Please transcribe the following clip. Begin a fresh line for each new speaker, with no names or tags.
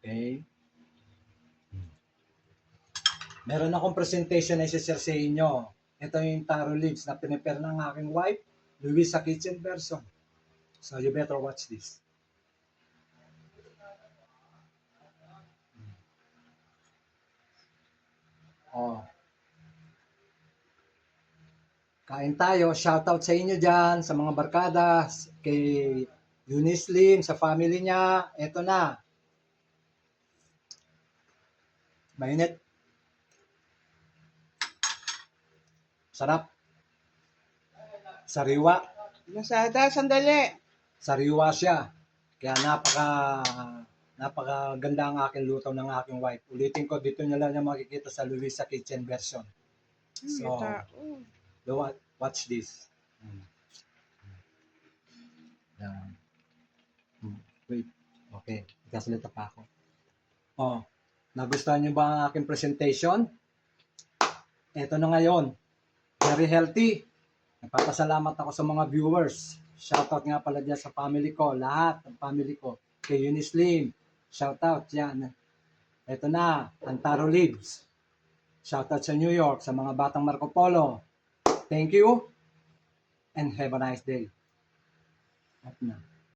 Okay. Meron akong presentation na i-share sa inyo. Ito yung taro leaves na pinipare ng aking wife, Luisa Kitchen version. So you better watch this. Oh. Kain tayo. Shoutout sa inyo dyan, sa mga barkada, kay Eunice Lim, sa family niya. Ito na. Mainit. Sarap. Sariwa.
Masada, sandali.
Sariwa siya. Kaya napakaganda ang aking luto ng aking wife. Ulitin ko, dito nyo lang yung makikita sa Luisa Kitchen version. So, watch this. Wait. Okay. Ikasalita pa ako. Oh, nagustuhan nyo ba ang aking presentation? Ito na ngayon. Very healthy. Nagpapasalamat ako sa mga viewers. Shoutout nga pala dyan sa family ko. Lahat ng family ko. Kay Eunice Lim. Shoutout yan. Ito na. Antaro Leaves. Shoutout sa New York. Sa mga batang Marco Polo. Thank you. And have a nice day. At na.